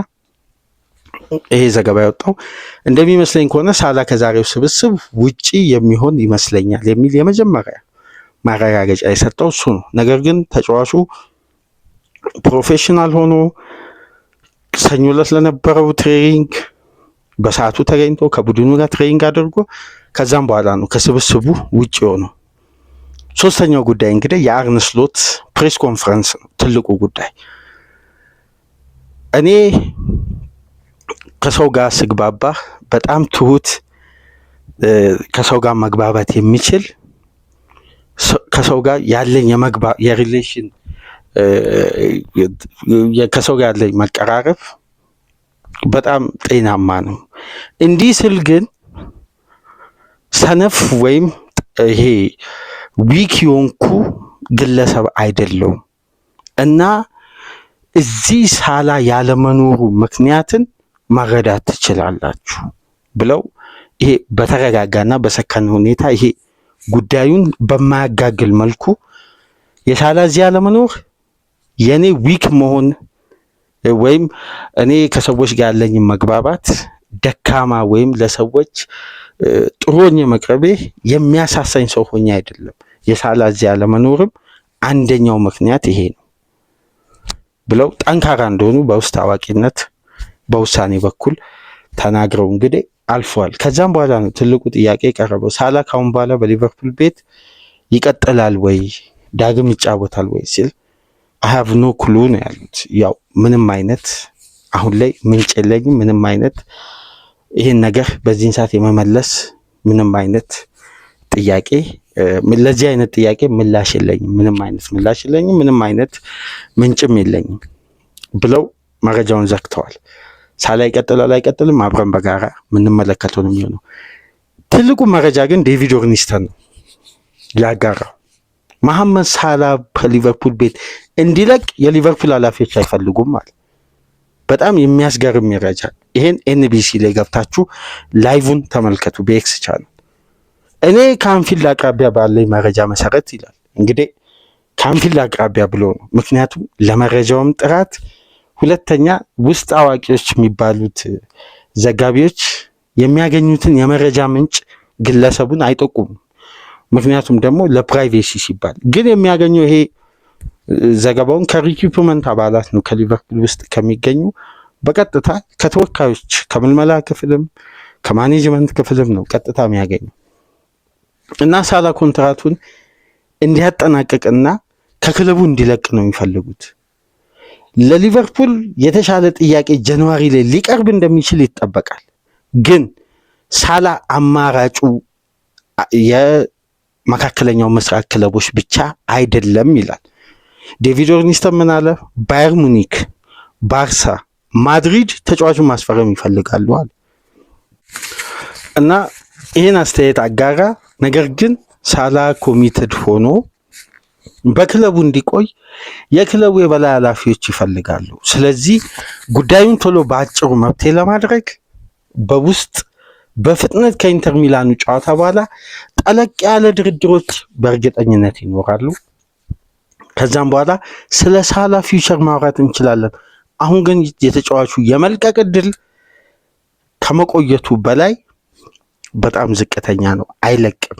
ይሄ ዘገባ ያወጣው እንደሚመስለኝ ከሆነ ሳላ ከዛሬው ስብስብ ውጪ የሚሆን ይመስለኛል የሚል የመጀመሪያ ማረጋገጫ የሰጠው እሱ ነው። ነገር ግን ተጫዋቹ ፕሮፌሽናል ሆኖ ሰኞ ዕለት ለነበረው ትሬኒንግ በሰዓቱ ተገኝቶ ከቡድኑ ጋር ትሬኒንግ አድርጎ ከዛም በኋላ ነው ከስብስቡ ውጪ ሆነው። ሶስተኛው ጉዳይ እንግዲህ የአርነ ስሎት ፕሬስ ኮንፈረንስ ነው ትልቁ ጉዳይ። እኔ ከሰው ጋር ስግባባ በጣም ትሁት፣ ከሰው ጋር መግባባት የሚችል ከሰው ጋር ያለኝ የሪሌሽን ከሰው ጋር ያለኝ መቀራረብ በጣም ጤናማ ነው። እንዲህ ስል ግን ሰነፍ ወይም ይሄ ዊክ የሆንኩ ግለሰብ አይደለሁም እና እዚህ ሳላ ያለመኖሩ ምክንያትን መረዳት ትችላላችሁ ብለው ይሄ በተረጋጋና በሰከነ ሁኔታ ይሄ ጉዳዩን በማያጋግል መልኩ የሳላ እዚህ ያለመኖር የኔ ዊክ መሆን ወይም እኔ ከሰዎች ጋር ያለኝ መግባባት ደካማ ወይም ለሰዎች ጥሩኝ መቅረቤ የሚያሳሳኝ ሰው ሆኜ አይደለም። የሳላ እዚህ ያለመኖርም አንደኛው ምክንያት ይሄ ነው ብለው ጠንካራ እንደሆኑ በውስጥ አዋቂነት በውሳኔ በኩል ተናግረው እንግዲህ አልፏል። ከዛም በኋላ ነው ትልቁ ጥያቄ የቀረበው ሳላ ካሁን በኋላ በሊቨርፑል ቤት ይቀጥላል ወይ ዳግም ይጫወታል ወይ ሲል I have no clue ነው ያሉት። ያው ምንም አይነት አሁን ላይ ምንጭ የለኝም፣ ምንም አይነት ይሄን ነገር በዚህን ሰዓት የመመለስ ምንም አይነት ጥያቄ ለዚህ አይነት ጥያቄ ምላሽ የለኝም፣ ምንም አይነት ምላሽ የለኝም፣ ምንም አይነት ምንጭም የለኝም ብለው መረጃውን ዘግተዋል። ሳላ ይቀጥላል አይቀጥልም አብረን በጋራ የምንመለከተው ነው የሚሆነው። ትልቁ መረጃ ግን ዴቪድ ኦርኒስተን ነው ያጋራው። መሐመድ ሳላ ከሊቨርፑል ቤት እንዲለቅ የሊቨርፑል ኃላፊዎች አይፈልጉም ማለት በጣም የሚያስገርም መረጃ። ይሄን ኤንቢሲ ላይ ገብታችሁ ላይቭን ተመልከቱ በኤክስ ቻናል። እኔ ከአንፊልድ አቅራቢያ ባለኝ መረጃ መሰረት ይላል እንግዲህ ከአንፊልድ አቅራቢያ ብሎ ነው። ምክንያቱም ለመረጃውም ጥራት፣ ሁለተኛ ውስጥ አዋቂዎች የሚባሉት ዘጋቢዎች የሚያገኙትን የመረጃ ምንጭ ግለሰቡን አይጠቁሙም። ምክንያቱም ደግሞ ለፕራይቬሲ ሲባል ግን የሚያገኘው ይሄ ዘገባውን ከሪክሩትመንት አባላት ነው፣ ከሊቨርፑል ውስጥ ከሚገኙ በቀጥታ ከተወካዮች ከምልመላ ክፍልም ከማኔጅመንት ክፍልም ነው ቀጥታ የሚያገኘው እና ሳላ ኮንትራቱን እንዲያጠናቅቅና ከክለቡ እንዲለቅ ነው የሚፈልጉት። ለሊቨርፑል የተሻለ ጥያቄ ጃንዋሪ ላይ ሊቀርብ እንደሚችል ይጠበቃል። ግን ሳላ አማራጩ የመካከለኛው ምስራቅ ክለቦች ብቻ አይደለም ይላል ዴቪድ ኦርኒስተን። ምን አለ? ባየር ሙኒክ፣ ባርሳ፣ ማድሪድ ተጫዋቹን ማስፈረም ይፈልጋሉ አለ እና ይህን አስተያየት አጋራ። ነገር ግን ሳላ ኮሚትድ ሆኖ በክለቡ እንዲቆይ የክለቡ የበላይ ኃላፊዎች ይፈልጋሉ። ስለዚህ ጉዳዩን ቶሎ በአጭሩ መፍትሄ ለማድረግ በውስጥ በፍጥነት ከኢንተር ሚላኑ ጨዋታ በኋላ ጠለቅ ያለ ድርድሮች በእርግጠኝነት ይኖራሉ። ከዛም በኋላ ስለ ሳላ ፊውቸር ማውራት እንችላለን። አሁን ግን የተጫዋቹ የመልቀቅ እድል ከመቆየቱ በላይ በጣም ዝቅተኛ ነው፣ አይለቅም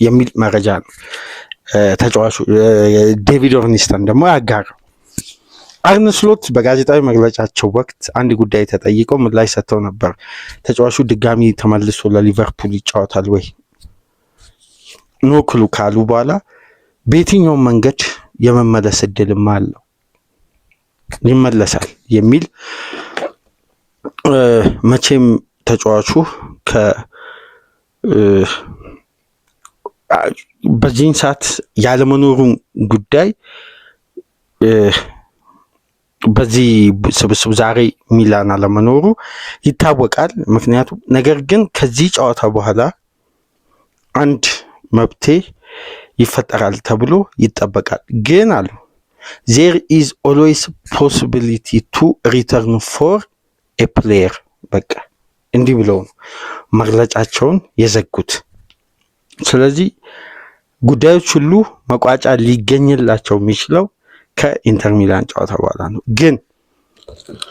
የሚል መረጃ ነው ተጫዋቹ ዴቪድ ኦርኒስተን ደግሞ ያጋራው። አርነ ስሎት በጋዜጣዊ መግለጫቸው ወቅት አንድ ጉዳይ ተጠይቀው ምላሽ ሰጥተው ነበር። ተጫዋቹ ድጋሚ ተመልሶ ለሊቨርፑል ይጫወታል ወይ ኖክሉ ካሉ በኋላ በየትኛው መንገድ የመመለስ እድልም አለው ይመለሳል የሚል መቼም ተጫዋቹ በዚህን ሰዓት ያለመኖሩ ጉዳይ በዚህ ስብስብ ዛሬ ሚላን አለመኖሩ ይታወቃል። ምክንያቱም ነገር ግን ከዚህ ጨዋታ በኋላ አንድ መብቴ ይፈጠራል ተብሎ ይጠበቃል። ግን አሉ there is always possibility to return for a player። በቃ እንዲህ ብለው ነው መግለጫቸውን የዘጉት። ስለዚህ ጉዳዮች ሁሉ መቋጫ ሊገኝላቸው የሚችለው ከኢንተር ሚላን ጨዋታ በኋላ ነው። ግን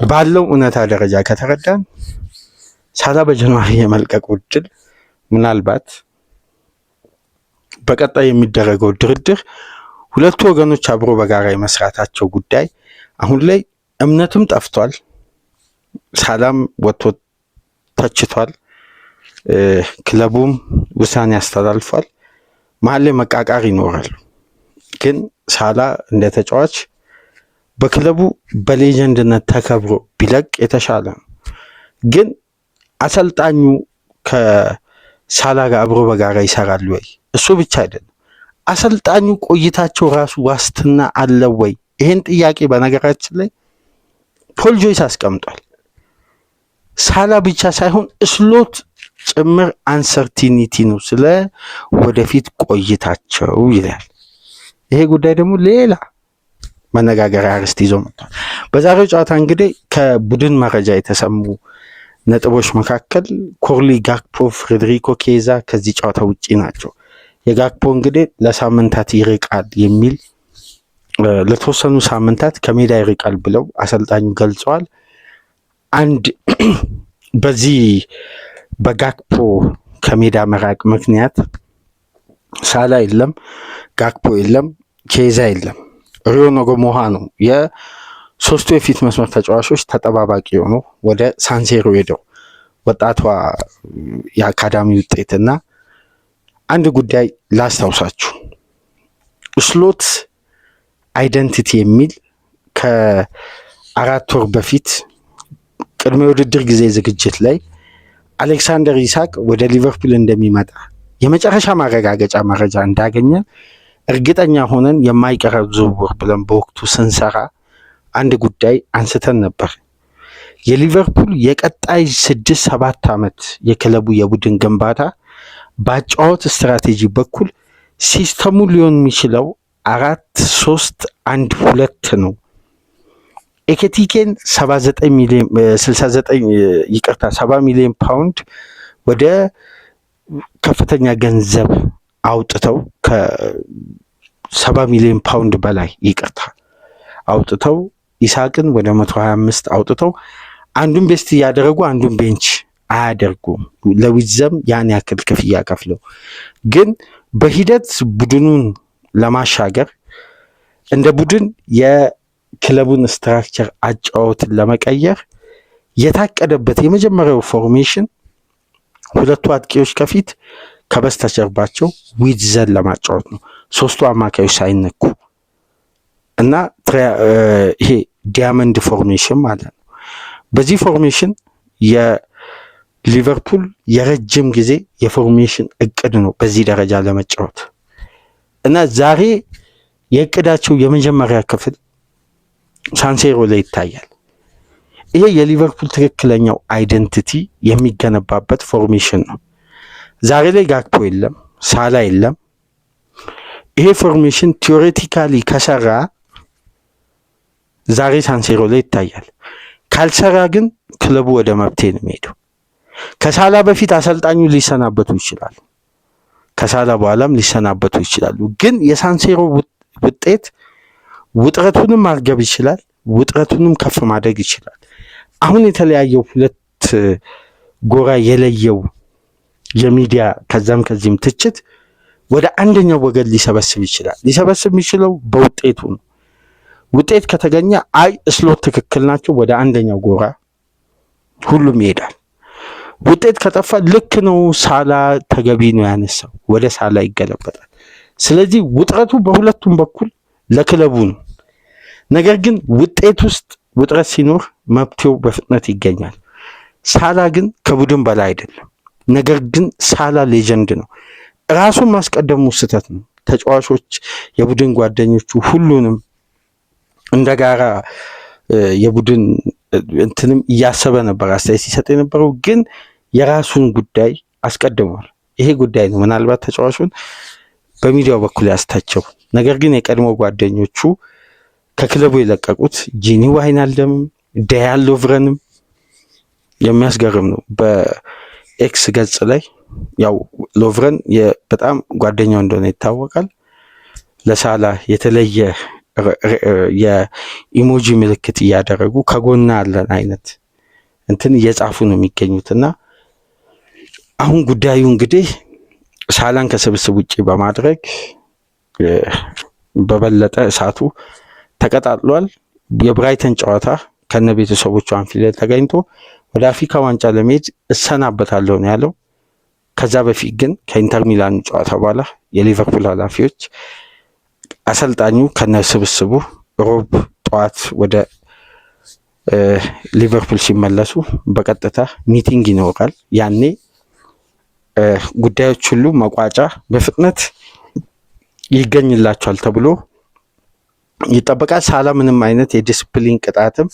ባለው እውነታ ደረጃ ከተረዳን ሳላ በጃንዋሪ የመልቀቁ እድል ምናልባት በቀጣይ የሚደረገው ድርድር ሁለቱ ወገኖች አብሮ በጋራ የመስራታቸው ጉዳይ አሁን ላይ እምነትም ጠፍቷል። ሳላም ወጥቶ ተችቷል። ክለቡም ውሳኔ አስተላልፏል። መሀል ላይ መቃቃር ይኖራሉ። ግን ሳላ እንደ ተጫዋች በክለቡ በሌጀንድነት ተከብሮ ቢለቅ የተሻለ ነው። ግን አሰልጣኙ ከሳላ ጋር አብሮ በጋራ ይሰራሉ ወይ? እሱ ብቻ አይደለም፣ አሰልጣኙ ቆይታቸው ራሱ ዋስትና አለው ወይ? ይሄን ጥያቄ በነገራችን ላይ ፖል ጆይስ አስቀምጧል። ሳላ ብቻ ሳይሆን ስሎት ጭምር አንሰርቲኒቲ ነው ስለ ወደፊት ቆይታቸው ይላል። ይሄ ጉዳይ ደግሞ ሌላ መነጋገሪያ አርዕስት ይዞ መጥቷል። በዛሬው ጨዋታ እንግዲህ ከቡድን መረጃ የተሰሙ ነጥቦች መካከል ኮርሊ ጋክፖ፣ ፍሬድሪኮ ኬዛ ከዚህ ጨዋታ ውጪ ናቸው። የጋክፖ እንግዲህ ለሳምንታት ይርቃል የሚል ለተወሰኑ ሳምንታት ከሜዳ ይርቃል ብለው አሰልጣኙ ገልጸዋል። አንድ በዚህ በጋክፖ ከሜዳ መራቅ ምክንያት ሳላ የለም፣ ጋክፖ የለም፣ ኬዛ የለም። ሪዮ ኖጎሞሃ ነው የሶስቱ የፊት መስመር ተጫዋቾች ተጠባባቂ ሆኖ ወደ ሳንሴሮ ሄደው ወጣቷ የአካዳሚ ውጤትና አንድ ጉዳይ ላስታውሳችሁ። ስሎት አይደንቲቲ የሚል ከ4 ወር በፊት ቅድመ ውድድር ጊዜ ዝግጅት ላይ አሌክሳንደር ኢሳቅ ወደ ሊቨርፑል እንደሚመጣ የመጨረሻ ማረጋገጫ መረጃ እንዳገኘ እርግጠኛ ሆነን የማይቀረው ዝውውር ብለን በወቅቱ ስንሰራ አንድ ጉዳይ አንስተን ነበር። የሊቨርፑል የቀጣይ 6-7 ዓመት የክለቡ የቡድን ግንባታ በአጨዋወት ስትራቴጂ በኩል ሲስተሙ ሊሆን የሚችለው 4-3-1-2 ነው። ኤኬቲኬን 70 ሚሊዮን ፓውንድ ወደ ከፍተኛ ገንዘብ አውጥተው ከ70 ሚሊዮን ፓውንድ በላይ አውጥተው ኢሳቅን ወደ 125 አውጥተው አንዱን ቤስት እያደረጉ አንዱን ቤንች አያደርጉም። ለዊዘም ያን ያክል ክፍያ ከፍለው ግን በሂደት ቡድኑን ለማሻገር እንደ ቡድን የክለቡን ስትራክቸር አጫወትን ለመቀየር የታቀደበት የመጀመሪያው ፎርሜሽን ሁለቱ አጥቂዎች ከፊት ከበስተጀርባቸው ዊዝን ለማጫወት ነው። ሶስቱ አማካዮች ሳይነኩ እና ይሄ ዲያመንድ ፎርሜሽን ማለት ነው። በዚህ ፎርሜሽን የሊቨርፑል የረጅም ጊዜ የፎርሜሽን እቅድ ነው በዚህ ደረጃ ለመጫወት እና ዛሬ የእቅዳቸው የመጀመሪያ ክፍል ሳንሴሮ ላይ ይታያል። ይሄ የሊቨርፑል ትክክለኛው አይደንቲቲ የሚገነባበት ፎርሜሽን ነው። ዛሬ ላይ ጋክፖ የለም፣ ሳላ የለም። ይሄ ፎርሜሽን ቲዮሬቲካሊ ከሰራ ዛሬ ሳንሴሮ ላይ ይታያል። ካልሰራ ግን ክለቡ ወደ መብቴ ነው የሚሄደው። ከሳላ በፊት አሰልጣኙ ሊሰናበቱ ይችላሉ፣ ከሳላ በኋላም ሊሰናበቱ ይችላሉ። ግን የሳንሴሮ ውጤት ውጥረቱንም ማርገብ ይችላል፣ ውጥረቱንም ከፍ ማድረግ ይችላል። አሁን የተለያየው ሁለት ጎራ የለየው የሚዲያ ከዛም ከዚህም ትችት ወደ አንደኛው ወገን ሊሰበስብ ይችላል። ሊሰበስብ የሚችለው በውጤቱ ነው። ውጤት ከተገኘ ስሎት ትክክል ናቸው፣ ወደ አንደኛው ጎራ ሁሉም ይሄዳል። ውጤት ከጠፋ ልክ ነው፣ ሳላ ተገቢ ነው ያነሳው፣ ወደ ሳላ ይገለበጣል። ስለዚህ ውጥረቱ በሁለቱም በኩል ለክለቡ ነው። ነገር ግን ውጤት ውስጥ ውጥረት ሲኖር መብቴው በፍጥነት ይገኛል። ሳላ ግን ከቡድን በላይ አይደለም። ነገር ግን ሳላ ሌጀንድ ነው። ራሱን ማስቀደሙ ስህተት ነው። ተጫዋቾች፣ የቡድን ጓደኞቹ ሁሉንም እንደ ጋራ የቡድን እንትንም እያሰበ ነበር አስተያየት ሲሰጥ የነበረው፣ ግን የራሱን ጉዳይ አስቀድሟል። ይሄ ጉዳይ ነው ምናልባት ተጫዋቹን በሚዲያው በኩል ያስታቸው። ነገር ግን የቀድሞ ጓደኞቹ ከክለቡ የለቀቁት ጂኒ ዋይናልደምም ዳያን ሎቭረንም የሚያስገርም ነው። በኤክስ ገጽ ላይ ያው ሎቭረን በጣም ጓደኛው እንደሆነ ይታወቃል። ለሳላ የተለየ የኢሞጂ ምልክት እያደረጉ ከጎና አለን አይነት እንትን እየጻፉ ነው የሚገኙትና አሁን ጉዳዩ እንግዲህ ሳላን ከስብስብ ውጪ በማድረግ በበለጠ እሳቱ ተቀጣጥሏል። የብራይተን ጨዋታ ከነ ቤተሰቦቹ አንፊልድ ተገኝቶ ወደ አፍሪካ ዋንጫ ለመሄድ እሰናበታለሁ ነው ያለው። ከዛ በፊት ግን ከኢንተር ሚላን ጨዋታ በኋላ የሊቨርፑል ኃላፊዎች አሰልጣኙ ከነ ስብስቡ ሮብ ጠዋት ወደ ሊቨርፑል ሲመለሱ በቀጥታ ሚቲንግ ይኖራል። ያኔ ጉዳዮች ሁሉ መቋጫ በፍጥነት ይገኝላቸዋል ተብሎ ይጠበቃል። ሳላ ምንም አይነት የዲስፕሊን ቅጣትም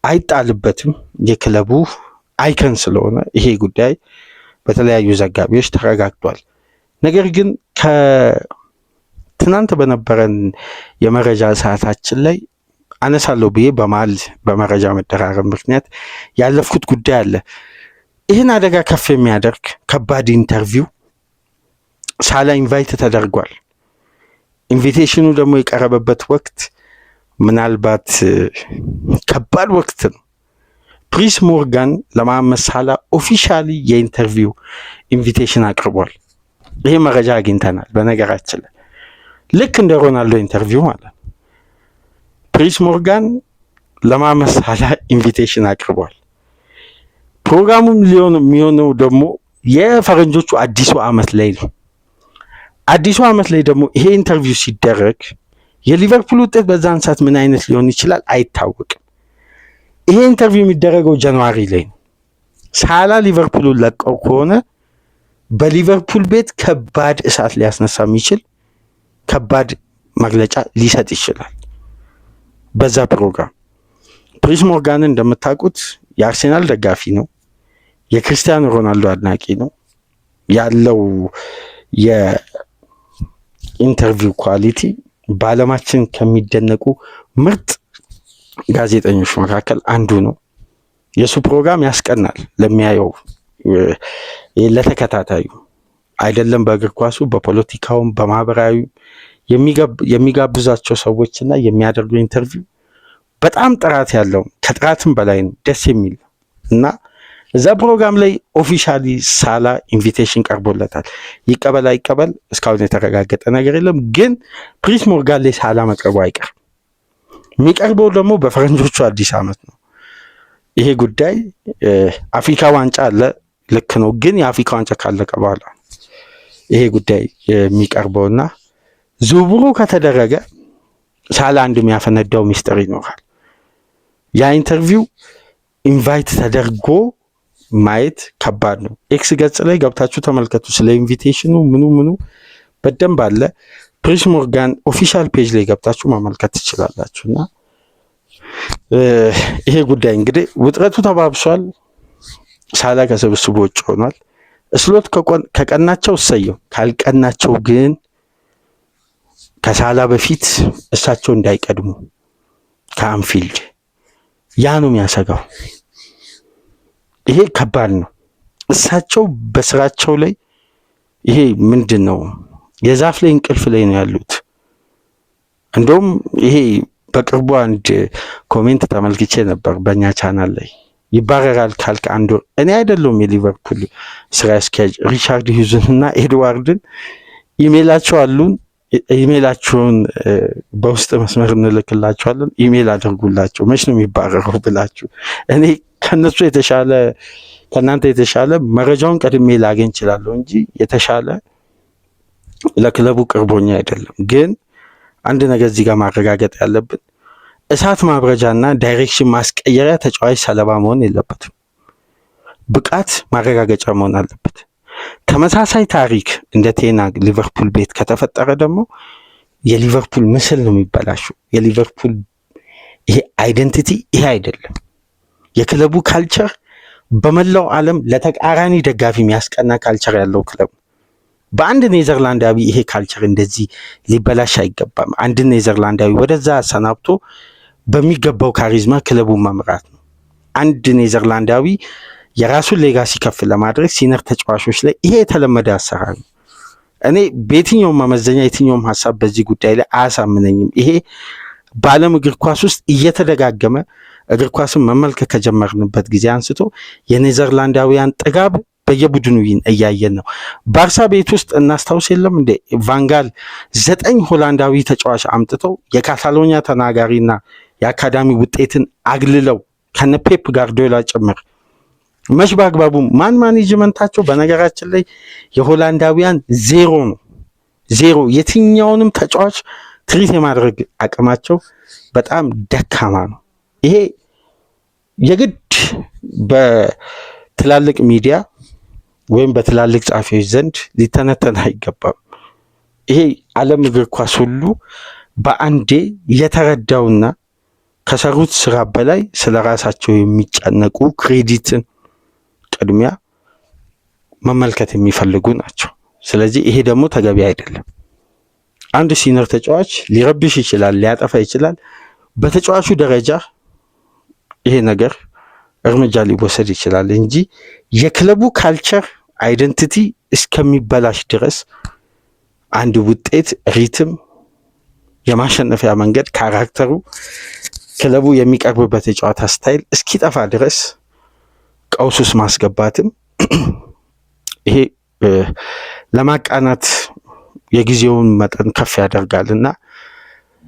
አይጣልበትም። የክለቡ አይከን ስለሆነ ይሄ ጉዳይ በተለያዩ ዘጋቢዎች ተረጋግጧል። ነገር ግን ከትናንት በነበረን የመረጃ ሰዓታችን ላይ አነሳለሁ ብዬ በመሀል በመረጃ መደራረብ ምክንያት ያለፍኩት ጉዳይ አለ። ይህን አደጋ ከፍ የሚያደርግ ከባድ ኢንተርቪው ሳላ ኢንቫይት ተደርጓል። ኢንቪቴሽኑ ደግሞ የቀረበበት ወቅት ምናልባት ከባድ ወቅት ነው። ፒርስ ሞርጋን ለመሐመድ ሳላ ኦፊሻሊ የኢንተርቪው ኢንቪቴሽን አቅርቧል። ይሄ መረጃ አግኝተናል። በነገራችን ላይ ልክ እንደ ሮናልዶ ኢንተርቪው ማለት ፒርስ ሞርጋን ለመሐመድ ሳላ ኢንቪቴሽን አቅርቧል። ፕሮግራሙም የሚሆነው ደግሞ የፈረንጆቹ አዲሱ ዓመት ላይ ነው። አዲሱ ዓመት ላይ ደግሞ ይሄ ኢንተርቪው ሲደረግ የሊቨርፑል ውጤት በዛን ሰዓት ምን አይነት ሊሆን ይችላል አይታወቅም። ይሄ ኢንተርቪው የሚደረገው ጃንዋሪ ላይ ነው። ሳላ ሊቨርፑልን ለቀው ከሆነ በሊቨርፑል ቤት ከባድ እሳት ሊያስነሳ የሚችል ከባድ መግለጫ ሊሰጥ ይችላል በዛ ፕሮግራም። ፒርስ ሞርጋን እንደምታውቁት የአርሴናል ደጋፊ ነው፣ የክርስቲያኖ ሮናልዶ አድናቂ ነው። ያለው የኢንተርቪው ኳሊቲ በዓለማችን ከሚደነቁ ምርጥ ጋዜጠኞች መካከል አንዱ ነው። የሱ ፕሮግራም ያስቀናል ለሚያየው ለተከታታዩ አይደለም በእግር ኳሱ በፖለቲካውም በማህበራዊ የሚጋብዛቸው ሰዎችና የሚያደርገው ኢንተርቪው በጣም ጥራት ያለው ከጥራትም በላይ ነው፣ ደስ የሚል እና እዛ ፕሮግራም ላይ ኦፊሻሊ ሳላ ኢንቪቴሽን ቀርቦለታል። ይቀበል አይቀበል እስካሁን የተረጋገጠ ነገር የለም፣ ግን ፒርስ ሞርጋን ላይ ሳላ መቅረቡ አይቀርም። የሚቀርበው ደግሞ በፈረንጆቹ አዲስ ዓመት ነው። ይሄ ጉዳይ አፍሪካ ዋንጫ አለ፣ ልክ ነው፣ ግን የአፍሪካ ዋንጫ ካለቀ በኋላ ይሄ ጉዳይ የሚቀርበውና ዝውውሩ ከተደረገ ሳላ አንድ የሚያፈነዳው ሚስጥር ይኖራል። ያ ኢንተርቪው ኢንቫይት ተደርጎ ማየት ከባድ ነው። ኤክስ ገጽ ላይ ገብታችሁ ተመልከቱ። ስለ ኢንቪቴሽኑ ምኑ በደንብ አለ። ፒርስ ሞርጋን ኦፊሻል ፔጅ ላይ ገብታችሁ ማመልከት ትችላላችሁና ይሄ ጉዳይ እንግዲህ ውጥረቱ ተባብሷል። ሳላ ከስብስቡ ውጭ ሆኗል። ስሎት ከቀናቸው እሰየው፣ ካልቀናቸው ግን ከሳላ በፊት እሳቸው እንዳይቀድሙ ከአንፊልድ ያ ነው የሚያሰጋው። ይሄ ከባድ ነው። እሳቸው በስራቸው ላይ ይሄ ምንድን ነው የዛፍ ላይ እንቅልፍ ላይ ነው ያሉት። እንደውም ይሄ በቅርቡ አንድ ኮሜንት ተመልክቼ ነበር በእኛ ቻናል ላይ ይባረራል ካልክ አንድ ወር እኔ አይደለሁም የሊቨርፑል ስራ አስኪያጅ ሪቻርድ ሂውዝን እና ኤድዋርድን ኢሜይላቸው አሉን፣ ኢሜይላቸውን በውስጥ መስመር እንልክላቸዋለን፣ ኢሜይል አድርጉላቸው መች ነው የሚባረረው ብላችሁ። እኔ ከነሱ የተሻለ ከእናንተ የተሻለ መረጃውን ቀድሜ ላገኝ እችላለሁ እንጂ የተሻለ ለክለቡ ቅርቦኛ አይደለም። ግን አንድ ነገር እዚህ ጋር ማረጋገጥ ያለብን እሳት ማብረጃና ዳይሬክሽን ማስቀየሪያ ተጫዋች ሰለባ መሆን የለበትም። ብቃት ማረጋገጫ መሆን አለበት። ተመሳሳይ ታሪክ እንደ ቴናግ ሊቨርፑል ቤት ከተፈጠረ ደግሞ የሊቨርፑል ምስል ነው የሚበላሸው። የሊቨርፑል ይሄ አይደንቲቲ ይሄ አይደለም። የክለቡ ካልቸር በመላው ዓለም ለተቃራኒ ደጋፊ የሚያስቀና ካልቸር ያለው ክለብ። በአንድ ኔዘርላንዳዊ ይሄ ካልቸር እንደዚህ ሊበላሽ አይገባም። አንድ ኔዘርላንዳዊ ወደዛ አሰናብቶ በሚገባው ካሪዝማ ክለቡን መምራት ነው። አንድ ኔዘርላንዳዊ የራሱን ሌጋሲ ከፍ ለማድረግ ሲነር ተጫዋቾች ላይ ይሄ የተለመደ አሰራር ነው። እኔ በየትኛውም መመዘኛ የትኛውም ሀሳብ በዚህ ጉዳይ ላይ አያሳምነኝም። ይሄ በዓለም እግር ኳስ ውስጥ እየተደጋገመ እግር ኳስን መመልከት ከጀመርንበት ጊዜ አንስቶ የኔዘርላንዳውያን ጥጋብ በየቡድኑ እያየን ነው። ባርሳ ቤት ውስጥ እናስታውስ የለም እንደ ቫንጋል 9 ሆላንዳዊ ተጫዋች አምጥተው የካታሎኛ ተናጋሪና የአካዳሚ ውጤትን አግልለው ከነ ፔፕ ጋርዲዮላ ጭምር መች በአግባቡ ማኔጅመንታቸው በነገራችን ላይ የሆላንዳውያን ዜሮ ነው። ዜሮ የትኛውንም ተጫዋች ትሪት የማድረግ አቅማቸው በጣም ደካማ ነው። ይሄ የግድ በትላልቅ ሚዲያ ወይም በትላልቅ ጻፊዎች ዘንድ ሊተነተን አይገባም። ይሄ ዓለም እግር ኳስ ሁሉ በአንዴ የተረዳውና ከሰሩት ስራ በላይ ስለ ራሳቸው የሚጨነቁ ክሬዲትን ቅድሚያ መመልከት የሚፈልጉ ናቸው። ስለዚህ ይሄ ደግሞ ተገቢ አይደለም። አንድ ሲኒየር ተጫዋች ሊረብሽ ይችላል፣ ሊያጠፋ ይችላል። በተጫዋቹ ደረጃ ይሄ ነገር እርምጃ ሊወሰድ ይችላል እንጂ የክለቡ ካልቸር አይደንቲቲ እስከሚበላሽ ድረስ አንድ ውጤት ሪትም፣ የማሸነፊያ መንገድ፣ ካራክተሩ፣ ክለቡ የሚቀርብበት የጨዋታ ስታይል እስኪጠፋ ድረስ ቀውስ ውስጥ ማስገባትም ይሄ ለማቃናት የጊዜውን መጠን ከፍ ያደርጋል እና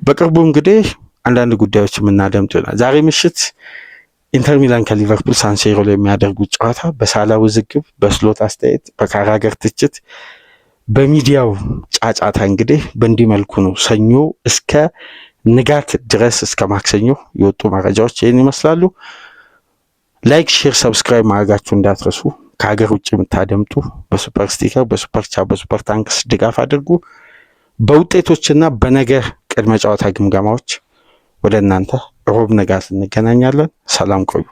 በቅርቡ እንግዲህ አንዳንድ ጉዳዮች የምናደምጥ ይሆናል። ዛሬ ምሽት ኢንተር ሚላን ከሊቨርፑል ሳንሴሮ ላይ የሚያደርጉት ጨዋታ በሳላ ውዝግብ፣ በስሎት አስተያየት፣ በካራገር ትችት፣ በሚዲያው ጫጫታ እንግዲህ በእንዲህ መልኩ ነው ሰኞ እስከ ንጋት ድረስ እስከ ማክሰኞ የወጡ መረጃዎች ይህን ይመስላሉ። ላይክ፣ ሼር፣ ሰብስክራይብ ማድረጋችሁ እንዳትረሱ። ከሀገር ውጭ የምታደምጡ በሱፐር ስቲከር፣ በሱፐር ቻት፣ በሱፐር ታንክስ ድጋፍ አድርጉ። በውጤቶችና በነገር ቅድመ ጨዋታ ግምገማዎች ወደ እናንተ ሮብ ነጋት እንገናኛለን። ሰላም ቆዩ።